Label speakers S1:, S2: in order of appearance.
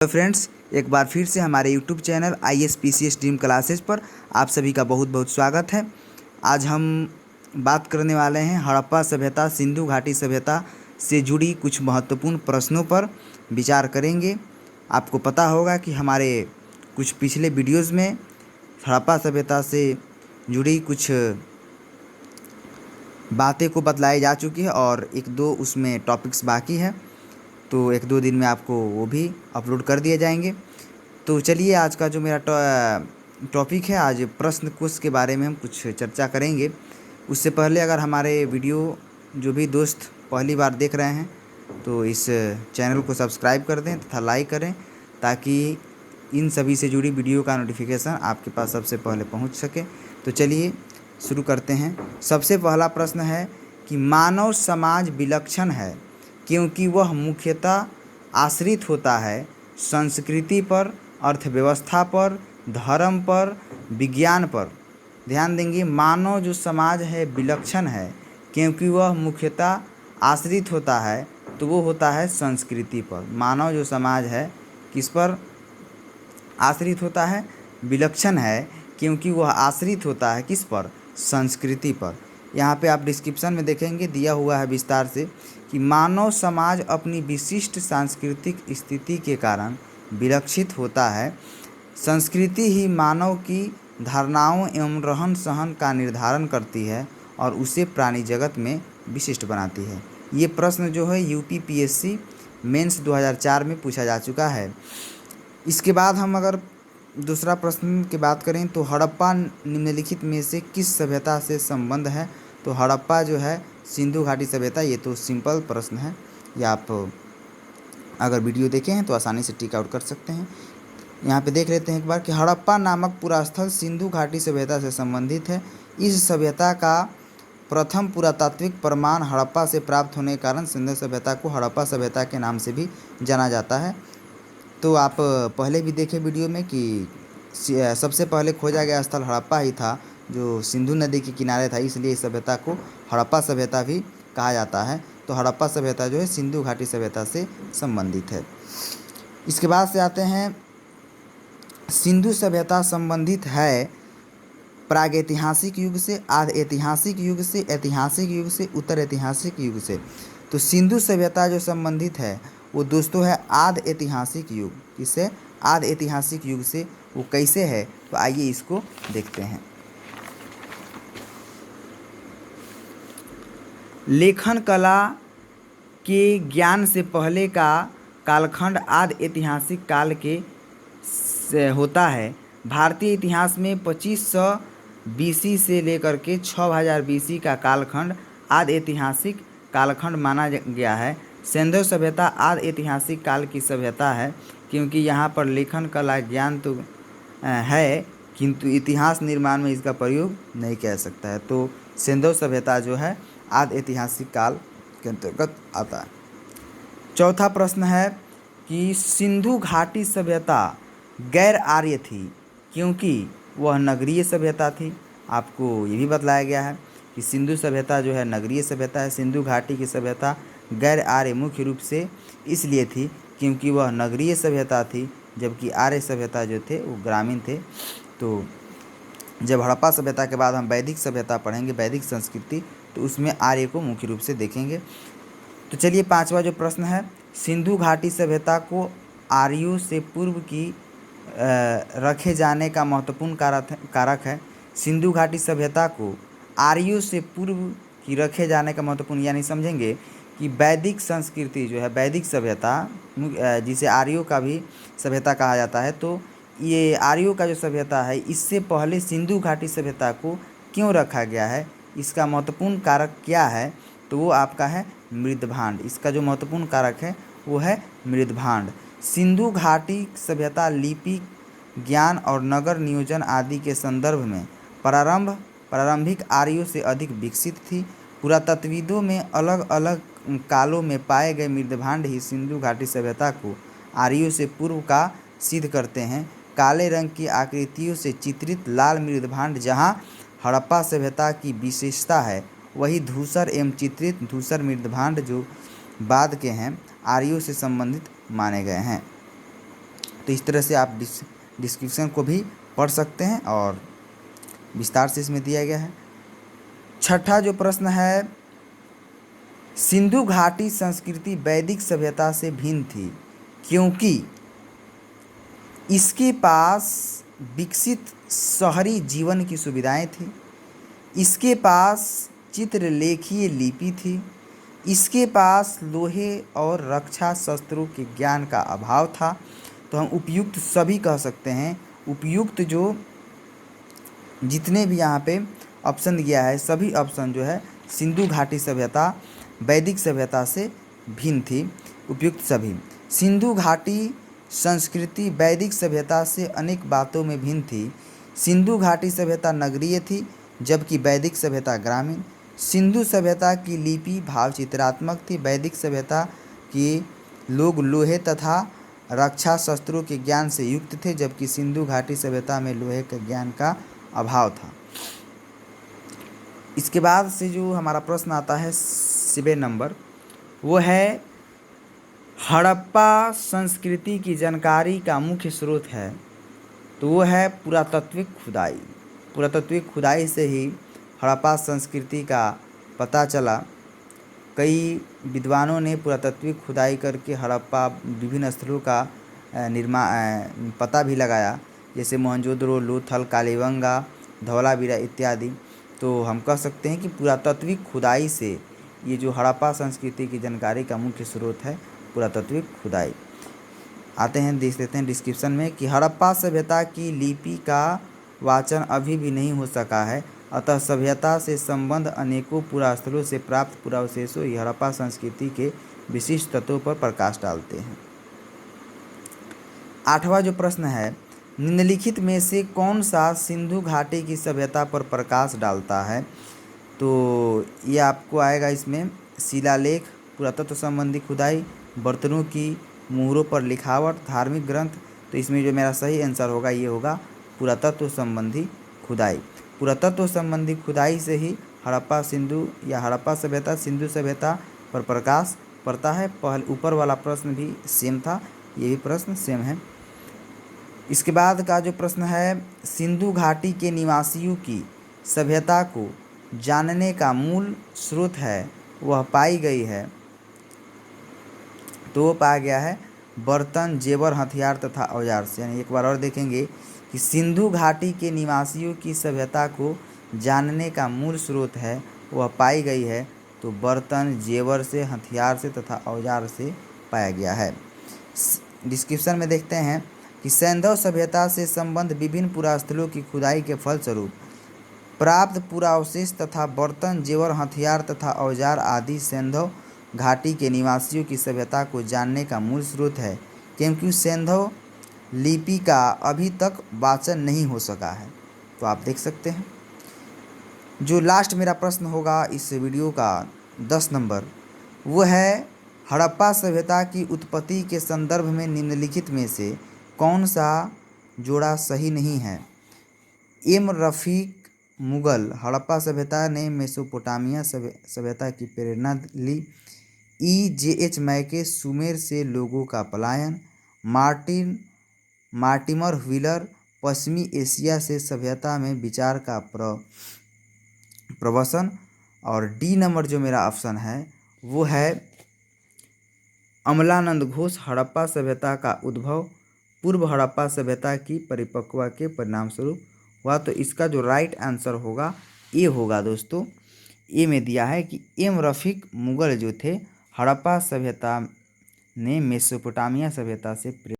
S1: तो फ्रेंड्स, एक बार फिर से हमारे YouTube channel ISPCS dream classes पर आप सभी का बहुत बहुत स्वागत है। आज हम बात करने वाले हैं हड़प्पा सभ्यता, सिंधु घाटी सभ्यता से जुड़ी कुछ महत्वपूर्ण प्रश्नों पर विचार करेंगे। आपको पता होगा कि हमारे कुछ पिछले वीडियोज़ में हड़प्पा सभ्यता से जुड़ी कुछ बातें को बतलाई जा चुकी है और एक दो उसमें टॉपिक्स बाकी है, तो एक दो दिन में आपको वो भी अपलोड कर दिए जाएंगे। तो चलिए, आज का जो मेरा टॉपिक है, आज प्रश्न कोश के बारे में हम कुछ चर्चा करेंगे। उससे पहले अगर हमारे वीडियो जो भी दोस्त पहली बार देख रहे हैं तो इस चैनल को सब्सक्राइब कर दें तथा लाइक करें, ताकि इन सभी से जुड़ी वीडियो का नोटिफिकेशन आपके पास सबसे पहले पहुंच सके। तो चलिए शुरू करते हैं। सबसे पहला प्रश्न है कि मानव समाज विलक्षण है क्योंकि वह मुख्यतः आश्रित होता है संस्कृति पर, अर्थव्यवस्था पर, धर्म पर, विज्ञान पर। ध्यान देंगे, मानव जो समाज है विलक्षण है क्योंकि वह मुख्यतः आश्रित होता है, तो वो होता है संस्कृति पर। मानव जो समाज है किस पर आश्रित होता है? विलक्षण है क्योंकि वह आश्रित होता है किस पर? संस्कृति पर। यहाँ पे आप डिस्क्रिप्शन में देखेंगे, दिया हुआ है विस्तार से कि मानव समाज अपनी विशिष्ट सांस्कृतिक स्थिति के कारण विलक्षित होता है। संस्कृति ही मानव की धारणाओं एवं रहन सहन का निर्धारण करती है और उसे प्राणी जगत में विशिष्ट बनाती है। ये प्रश्न जो है UPPSC मेंस 2004 में पूछा जा चुका है। इसके बाद हम अगर दूसरा प्रश्न की बात करें तो हड़प्पा निम्नलिखित में से किस सभ्यता से संबंध है? तो हड़प्पा जो है सिंधु घाटी सभ्यता। ये तो सिंपल प्रश्न है, या आप अगर वीडियो देखे हैं तो आसानी से टिक आउट कर सकते हैं। यहाँ पे देख लेते हैं एक बार कि हड़प्पा नामक पुरास्थल सिंधु घाटी सभ्यता से संबंधित है। इस सभ्यता का प्रथम पुरातात्विक प्रमाण हड़प्पा से प्राप्त होने के कारण सिंधु सभ्यता को हड़प्पा सभ्यता के नाम से भी जाना जाता है। तो आप पहले भी देखे वीडियो में कि सबसे पहले खोजा गया स्थल हड़प्पा ही था, जो सिंधु नदी के किनारे था, इसलिए इस सभ्यता को हड़प्पा सभ्यता भी कहा जाता है। तो हड़प्पा सभ्यता जो है सिंधु घाटी सभ्यता से संबंधित है। इसके बाद से आते हैं, सिंधु सभ्यता संबंधित है प्रागैतिहासिक युग से, आधि ऐतिहासिक युग से, ऐतिहासिक युग से, उत्तर ऐतिहासिक युग से। तो सिंधु सभ्यता जो संबंधित है वो दोस्तों है आधि ऐतिहासिक युग। किससे? आधि ऐतिहासिक युग से। वो कैसे है? तो आइए इसको देखते हैं। लेखन कला के ज्ञान से पहले का कालखंड आधि ऐतिहासिक काल के होता है। भारतीय इतिहास में 2500 BC से लेकर के 6000 BC का कालखंड आधि ऐतिहासिक कालखंड माना गया है। सिंधु सभ्यता आधि ऐतिहासिक काल की सभ्यता है क्योंकि यहाँ पर लेखन कला ज्ञान तो है, किंतु इतिहास निर्माण में इसका प्रयोग नहीं किया जा सकता है। तो सिंधु सभ्यता जो है आधि ऐतिहासिक काल के अंतर्गत आता है। चौथा प्रश्न है कि सिंधु घाटी सभ्यता गैर आर्य थी क्योंकि वह नगरीय सभ्यता थी। आपको ये भी बतलाया गया है कि सिंधु सभ्यता जो है नगरीय सभ्यता है। सिंधु घाटी की सभ्यता गैर आर्य मुख्य रूप से इसलिए थी क्योंकि वह नगरीय सभ्यता थी, जबकि आर्य सभ्यता जो थे वो ग्रामीण थे। तो जब हड़प्पा सभ्यता के बाद हम वैदिक सभ्यता पढ़ेंगे, वैदिक संस्कृति, तो उसमें आर्य को मुख्य रूप से देखेंगे। तो चलिए, पांचवा जो प्रश्न है, सिंधु घाटी सभ्यता को आर्यों से पूर्व की रखे जाने का महत्वपूर्ण कारक है। सिंधु घाटी सभ्यता को आर्यों से पूर्व की रखे जाने का महत्वपूर्ण, यानी समझेंगे कि वैदिक संस्कृति जो है, वैदिक सभ्यता, जिसे आर्यों का भी सभ्यता कहा जाता है, तो ये आर्यों का जो सभ्यता है इससे पहले सिंधु घाटी सभ्यता को क्यों रखा गया है, इसका महत्वपूर्ण कारक क्या है? तो वो आपका है मृदभांड। इसका जो महत्वपूर्ण कारक है वो है मृदभांड। सिंधु घाटी सभ्यता लिपि, ज्ञान और नगर नियोजन आदि के संदर्भ में प्रारंभिक आर्यों से अधिक विकसित थी। पुरातत्वविदों में अलग अलग कालों में पाए गए मृदभांड ही सिंधु घाटी सभ्यता को आर्यों से पूर्व का सिद्ध करते हैं। काले रंग की आकृतियों से चित्रित लाल मृदभांड जहां हड़प्पा सभ्यता की विशेषता है, वही धूसर एवं चित्रित धूसर मृदभांड जो बाद के हैं आर्यों से संबंधित माने गए हैं। तो इस तरह से आप डिस्क्रिप्शन को भी पढ़ सकते हैं और विस्तार से इसमें दिया गया है। छठा जो प्रश्न है, सिंधु घाटी संस्कृति वैदिक सभ्यता से भिन्न थी क्योंकि इसके पास विकसित शहरी जीवन की सुविधाएं थी, इसके पास चित्रलेखीय लिपि थी, इसके पास लोहे और रक्षा शस्त्रों के ज्ञान का अभाव था। तो हम उपयुक्त सभी कह सकते हैं। उपयुक्त जो जितने भी यहाँ पे ऑप्शन दिया है सभी ऑप्शन जो है सिंधु घाटी सभ्यता वैदिक सभ्यता से भिन्न थी, उपयुक्त सभी। सिंधु घाटी संस्कृति वैदिक सभ्यता से अनेक बातों में भिन्न थी। सिंधु घाटी सभ्यता नगरीय थी जबकि वैदिक सभ्यता ग्रामीण। सिंधु सभ्यता की लिपि भावचित्रात्मक थी, वैदिक सभ्यता के लोग लोहे तथा रक्षा शस्त्रों के ज्ञान से युक्त थे जबकि सिंधु घाटी सभ्यता में लोहे के ज्ञान का अभाव था। इसके बाद से जो हमारा प्रश्न आता है 7 नंबर, वो है हड़प्पा संस्कृति की जानकारी का मुख्य स्रोत है। तो वो है पुरातात्विक खुदाई। पुरातात्विक खुदाई से ही हड़प्पा संस्कृति का पता चला। कई विद्वानों ने पुरातात्विक खुदाई करके हड़प्पा विभिन्न स्थलों का पता भी लगाया, जैसे मोहनजोदड़ो, लोथल, कालीबंगा, धौलावीरा इत्यादि। तो हम कह सकते हैं कि पुरातात्विक खुदाई से ये जो हड़प्पा संस्कृति की जानकारी का मुख्य स्रोत है पुरातात्विक खुदाई। आते हैं, देख लेते हैं डिस्क्रिप्शन में कि हड़प्पा सभ्यता की लिपि का वाचन अभी भी नहीं हो सका है, अतः सभ्यता से संबंध अनेकों पुरास्थलों से प्राप्त पुरावशेषों ही हड़प्पा संस्कृति के विशिष्ट तत्वों पर प्रकाश डालते हैं। 8वां जो प्रश्न है, निम्नलिखित में से कौन सा सिंधु घाटी की सभ्यता पर प्रकाश डालता है? तो ये आपको आएगा इसमें शिलालेख, पुरातत्व संबंधी खुदाई, बर्तनों की मुहरों पर लिखावट, धार्मिक ग्रंथ। तो इसमें जो मेरा सही आंसर होगा ये होगा पुरातत्व संबंधी खुदाई। पुरातत्व संबंधी खुदाई से ही हड़प्पा सिंधु या हड़प्पा सभ्यता सिंधु सभ्यता पर प्रकाश पड़ता है। ऊपर वाला प्रश्न भी सेम था, ये भी प्रश्न सेम है। इसके बाद का जो प्रश्न है, सिंधु घाटी के निवासियों की सभ्यता को जानने का मूल स्रोत है वह पाई गई है। तो वो पाया गया है बर्तन, जेवर, हथियार तथा औजार से। यानी एक बार और देखेंगे कि सिंधु घाटी के निवासियों की सभ्यता को जानने का मूल स्रोत है वह पाई गई है तो बर्तन, जेवर से, हथियार से तथा औजार से पाया गया है। डिस्क्रिप्शन में देखते हैं कि सैंधव सभ्यता से संबंध विभिन्न पुरास्थलों की खुदाई के फलस्वरूप प्राप्त पुरावशेष तथा बर्तन, जेवर, हथियार तथा औजार आदि सैंधव घाटी के निवासियों की सभ्यता को जानने का मूल स्रोत है, क्योंकि सैंधव लिपि का अभी तक वाचन नहीं हो सका है। तो आप देख सकते हैं। जो लास्ट मेरा प्रश्न होगा इस वीडियो का 10 नंबर, वो है हड़प्पा सभ्यता की उत्पत्ति के संदर्भ में निम्नलिखित में से कौन सा जोड़ा सही नहीं है? एम रफ़ीक मुगल, हड़प्पा सभ्यता ने मेसोपोटामिया सभ्यता की प्रेरणा ली। EJH मैके, सुमेर से लोगों का पलायन। मार्टिमर व्हीलर, पश्चिमी एशिया से सभ्यता में विचार का प्रवसन। और डी नंबर जो मेरा ऑप्शन है वो है अमलानंद घोष, हड़प्पा सभ्यता का उद्भव पूर्व हड़प्पा सभ्यता की परिपक्वता के परिणाम स्वरूप हुआ। तो इसका जो राइट आंसर होगा ए होगा दोस्तों। ए में दिया है कि एम रफ़ीक मुगल जो थे हड़प्पा सभ्यता ने मेसोपोटामिया सभ्यता से